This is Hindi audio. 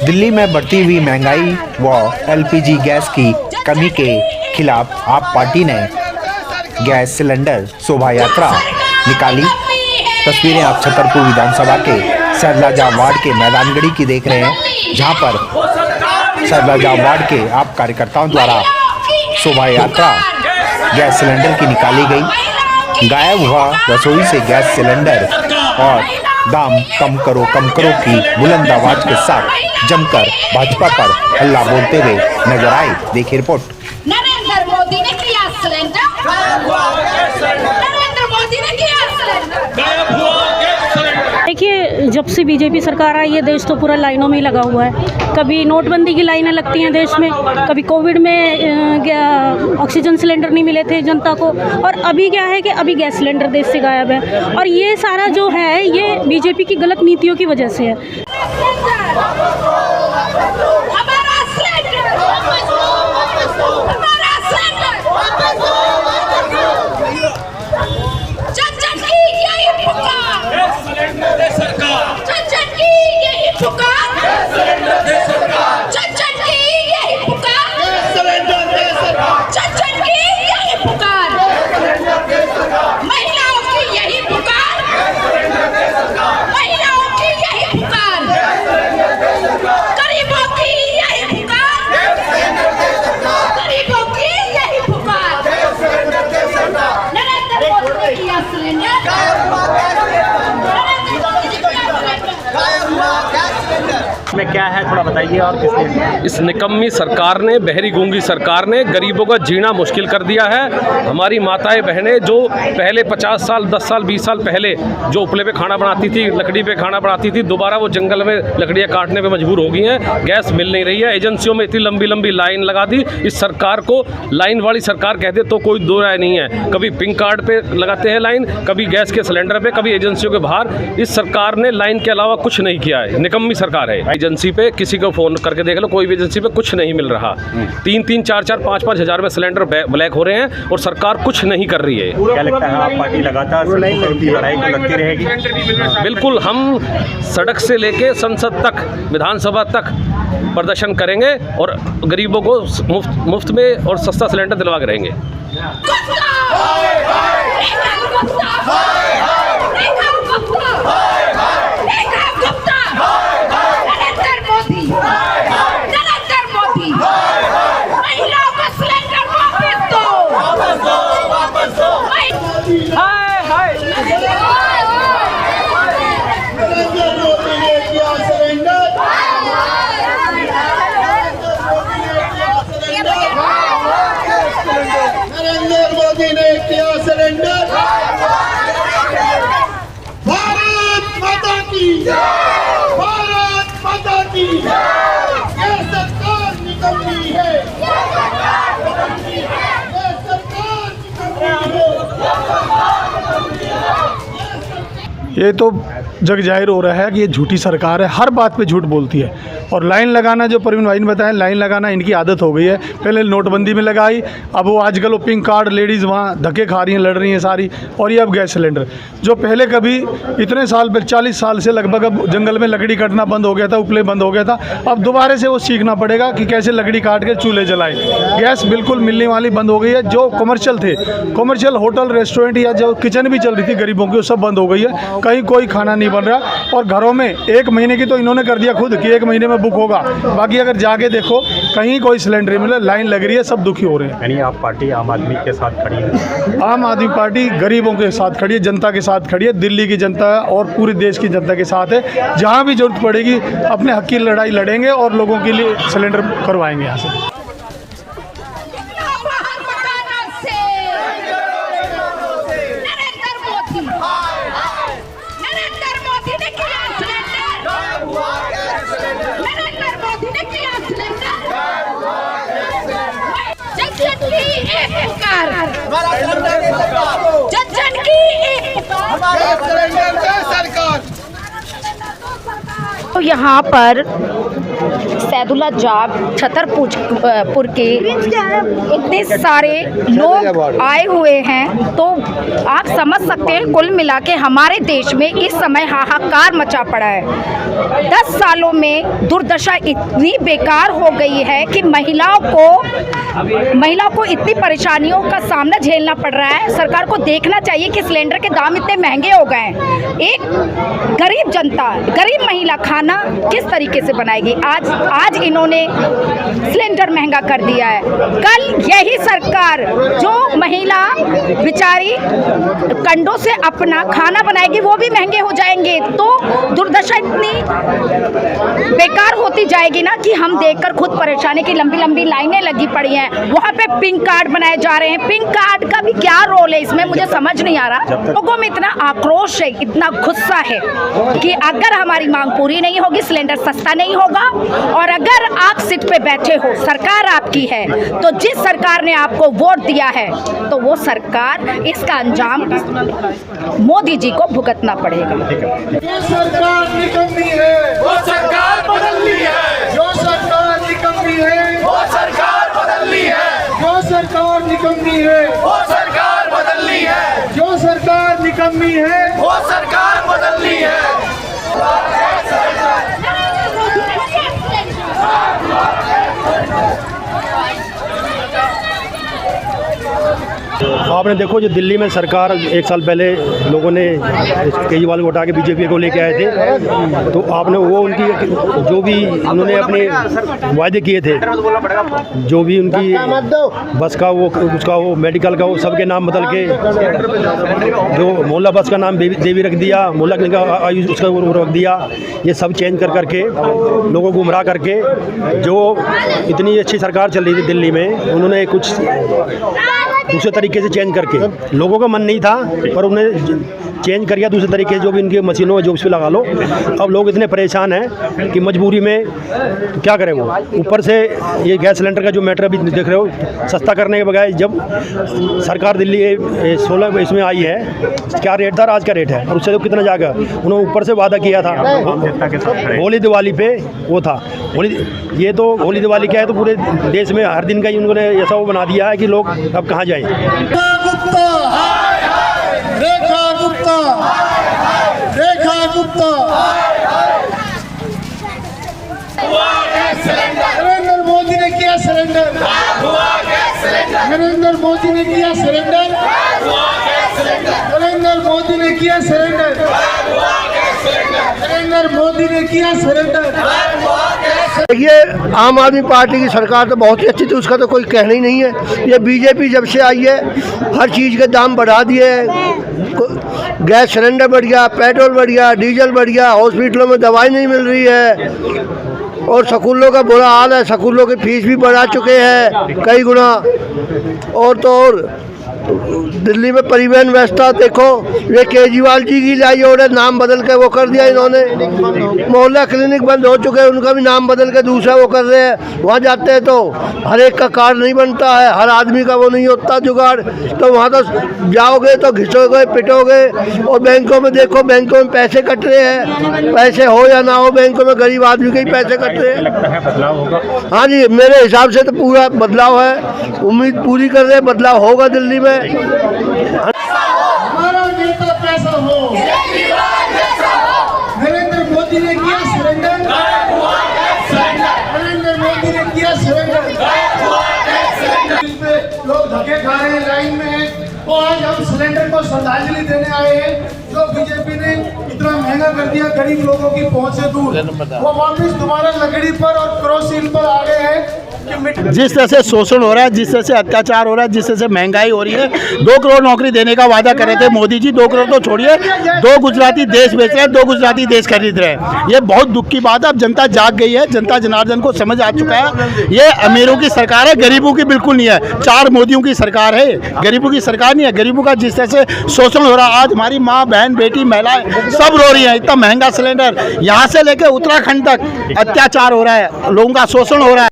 दिल्ली में बढ़ती हुई महंगाई व एलपीजी गैस की कमी के खिलाफ आप पार्टी ने गैस सिलेंडर शोभा यात्रा निकाली। तस्वीरें आप छतरपुर विधानसभा के सैदलाजा वार्ड के मैदानगढ़ी की देख रहे हैं, जहां पर सैदलाजा वार्ड के आप कार्यकर्ताओं द्वारा शोभा यात्रा गैस सिलेंडर की निकाली गई। गायब हुआ रसोई से गैस सिलेंडर और दाम कम करो की बुलंद आवाज के साथ जमकर भाजपा पर हल्ला बोलते हुए नजर आए। देखिए रिपोर्ट। नरेंद्र मोदी ने किया सिलेंडर, नरेंद्र मोदी ने किया सिलेंडर। देखिए, जब से बीजेपी सरकार आई है देश तो पूरा लाइनों में ही लगा हुआ है। कभी नोटबंदी की लाइनें लगती हैं देश में, कभी कोविड में ऑक्सीजन सिलेंडर नहीं मिले थे जनता को, और अभी क्या है कि अभी गैस सिलेंडर देश से गायब है। और ये सारा जो है ये बीजेपी की गलत नीतियों की वजह से है। में क्या है थोड़ा बताइए। और किसने इस निकम्मी सरकार ने, बहरी गूंगी सरकार ने गरीबों का जीना मुश्किल कर दिया है। हमारी माताएं बहनें जो पहले 50 साल 10 साल 20 साल पहले जो उपले पे खाना बनाती थी, लकड़ी पे खाना बनाती थी, दोबारा वो जंगल में लकड़ियाँ काटने पे मजबूर हो गई हैं। गैस मिल नहीं रही है। एजेंसियों में इतनी लंबी लंबी लाइन लगा दी। इस सरकार को लाइन वाली सरकार कहते तो कोई दो राय नहीं है। कभी पिंक कार्ड पे लगाते हैं लाइन, कभी गैस के सिलेंडर पे, कभी एजेंसियों के बाहर। इस सरकार ने लाइन के अलावा कुछ नहीं किया है। निकम्मी सरकार है। एजेंसी पे किसी को फोन करके देख लो, कोई भी एजेंसी पे कुछ नहीं मिल रहा। 3-3, 4-4, 5-5 हज़ार में सिलेंडर ब्लैक हो रहे हैं और सरकार कुछ नहीं कर रही है। क्या लगता है आप पार्टी लगातार लड़ाई को लगती रहेगी? बिल्कुल, हम सड़क से लेके संसद तक, विधानसभा तक प्रदर्शन करेंगे और गरीबों को मुफ्त में और सस्ता सिलेंडर दिलवा के रहेंगे। नरेंद्र मोदी ने किया सिलेंडर। भारत माता की, भारत माता की। ये सरकार निकम्मी है, ये सरकार निकम्मी है, ये सरकार निकम्मी है। ये तो जग जाहिर हो रहा है कि ये झूठी सरकार है, हर बात पे झूठ बोलती है। और लाइन लगाना, जो प्रवीण भाई ने बताया, लाइन लगाना इनकी आदत हो गई है। पहले नोटबंदी में लगाई, अब वो आजकल वो पिंक कार्ड लेडीज़ वहाँ धक्के खा रही हैं, लड़ रही हैं सारी। और ये अब गैस सिलेंडर, जो पहले कभी इतने साल पहले 40 साल से लगभग अब जंगल में लकड़ी कटना बंद हो गया था, उपले बंद हो गया था। अब दोबारा से वो सीखना पड़ेगा कि कैसे लकड़ी काट के चूल्हे जलाए। गैस बिल्कुल मिलने वाली बंद हो गई है। जो कमर्शियल थे, कमर्शियल होटल रेस्टोरेंट या जो किचन भी चल रही थी गरीबों की, वो सब बंद हो गई है। कहीं कोई खाना नहीं बन रहा। और घरों में 1 महीने की तो इन्होंने कर दिया खुद कि 1 महीने में बुक होगा, बाकी अगर जाके देखो कहीं कोई सिलेंडर नहीं मिला, लाइन लग रही है, सब दुखी हो रहे हैं। यानी आप पार्टी आम आदमी के साथ खड़ी है? आम आदमी पार्टी गरीबों के साथ खड़ी है, जनता के साथ खड़ी है, दिल्ली की जनता और पूरे देश की जनता के साथ है। जहाँ भी जरूरत पड़ेगी अपने हक की लड़ाई लड़ेंगे और लोगों के लिए सिलेंडर करवाएंगे यहाँ से। तो यहाँ पर सैदुल्ला जाब छतरपुर के इतने सारे लोग आए हुए हैं, तो आप समझ सकते हैं कुल मिला के हमारे देश में इस समय हाहाकार मचा पड़ा है। 10 सालों में दुर्दशा इतनी बेकार हो गई है कि महिलाओं को इतनी परेशानियों का सामना झेलना पड़ रहा है। सरकार को देखना चाहिए कि सिलेंडर के दाम इतने महंगे हो गए हैं। एक गरीब जनता, गरीब महिला खाना किस तरीके से बनाएगी? आज इन्होंने सिलेंडर महंगा कर दिया है। कल यही सरकार जो महिला बेचारी कंडों से अपना खाना बनाएगी वो भी महंगे हो जाएंगे। तो दुर्दशा इतनी बेकार होती जाएगी ना कि हम देखकर खुद परेशानी की लंबी लंबी लाइनें लगी पड़ी हैं। वहाँ पे पिंक कार्ड बनाए जा रहे हैं। पिंक कार्ड का भी क्या रोल है इसमें, मुझे समझ नहीं आ रहा। लोगों में इतना आक्रोश है, इतना गुस्सा है कि अगर हमारी मांग पूरी नहीं होगी, सिलेंडर सस्ता नहीं होगा, और अगर आप सीट पे बैठे हो, सरकार आपकी है, तो जिस सरकार ने आपको वोट दिया है तो वो सरकार, इसका अंजाम मोदी जी को भुगतना पड़ेगा। जो सरकार निकम्मी है वो सरकार बदलनी है। जो सरकार निकम्मी है वो सरकार बदलनी है। जो सरकार निकम्मी है वो सरकार बदलनी है। जो सरकार निकम्मी है वो सरकार बदलनी है। आपने देखो जो दिल्ली में सरकार 1 साल पहले लोगों ने केजरीवाल को हटा के बीजेपी को लेके आए थे, तो आपने वो उनकी जो भी उन्होंने अपने वायदे किए थे, जो भी उनकी बस का वो उसका वो मेडिकल का वो सबके नाम बदल के, जो मोहल्ला बस का नाम देवी रख दिया, मोहल्ला क्लिनिक का आयुष उसका वो रख दिया, ये सब चेंज कर करके लोगों को गुमराह करके, जो इतनी अच्छी सरकार चल रही थी दिल्ली में, उन्होंने कुछ दूसरे तरीके से चेंज करके, लोगों का मन नहीं था पर उन्हें चेंज कर दिया दूसरे तरीके से, जो भी इनकी मशीनों में जो भी लगा लो। अब लोग इतने परेशान हैं कि मजबूरी में क्या करें वो। ऊपर से ये गैस सिलेंडर का जो मैटर अभी देख रहे हो, सस्ता करने के बजाय जब सरकार दिल्ली 16 इसमें आई है, क्या रेट था आज का रेट है, और उससे तो कितना जाएगा। उन्होंने ऊपर से वादा किया था होली दिवाली पे, वो था होली, ये तो होली दिवाली क्या है, तो पूरे देश में हर दिन का ही उन्होंने ऐसा वो बना दिया है कि लोग अब कहाँ जाएँ। रेखा गुप्ता, रेखा गुप्ता, नरेंद्र मोदी ने किया सरेंडर, नरेंद्र मोदी ने किया सरेंडर, नरेंद्र मोदी ने किया सरेंडर, नरेंद्र मोदी ने किया सरेंडर। देखिए, आम आदमी पार्टी की सरकार तो बहुत ही अच्छी थी, उसका तो कोई कहना ही नहीं है। ये बीजेपी जब से आई है हर चीज़ के दाम बढ़ा दिए, गैस सिलेंडर बढ़ गया, पेट्रोल बढ़ गया, डीजल बढ़ गया, हॉस्पिटलों में दवाई नहीं मिल रही है, और स्कूलों का बुरा हाल है। स्कूलों की फीस भी बढ़ा चुके हैं कई गुना। और तो और दिल्ली में परिवहन व्यवस्था देखो, ये केजरीवाल जी की लाई ऑर्डर नाम बदल के वो कर दिया इन्होंने। मोहल्ला क्लिनिक बंद हो चुके हैं, उनका भी नाम बदल के दूसरा वो कर रहे हैं। वहाँ जाते हैं तो हर एक का कार्ड नहीं बनता है, हर आदमी का वो नहीं होता जुगाड़, तो वहाँ तो जाओगे तो घिसोगे पिटोगे। और बैंकों में देखो, बैंकों में पैसे कट रहे हैं, पैसे हो या ना हो बैंकों में गरीब आदमी के ही पैसे कट रहे हैं। हाँ जी, मेरे हिसाब से तो पूरा बदलाव है, उम्मीद पूरी कर रहे हैं बदलाव होगा दिल्ली में। हमारा नेता कैसा हो, नरेंद्र मोदी ने किया सरेंडर, नरेंद्र मोदी ने किया सरेंडर। इसमें लोग धक्के खा रहे हैं लाइन में, और आज हम सिलेंडर को श्रद्धांजलि देने आए हैं। जो बीजेपी ने इतना महंगा कर दिया, गरीब लोगों की पहुंच से दूर, वो वापिस दोबारा लकड़ी पर और क्रोसिन पर आ गए हैं। जिस तरह से शोषण हो रहा है, जिस तरह से अत्याचार हो रहा है, जिस तरह से महंगाई हो रही है, 2 करोड़ नौकरी देने का वादा कर रहे थे मोदी जी। 2 करोड़ तो छोड़िए, 2 गुजराती देश बेच रहे हैं, 2 गुजराती देश खरीद रहे हैं। ये बहुत दुख की बात है। अब जनता जाग गई है, जनता जनार्दन को समझ आ चुका है। ये अमीरों की सरकार है, गरीबों की बिल्कुल नहीं है। 4 मोदियों की सरकार है, गरीबों की सरकार नहीं है। गरीबों का जिस तरह से शोषण हो रहा है, आज हमारी माँ बहन बेटी महिलाएं सब रो रही हैं। इतना महंगा सिलेंडर, यहाँ से लेकर उत्तराखंड तक अत्याचार हो रहा है, लोगों का शोषण हो रहा है।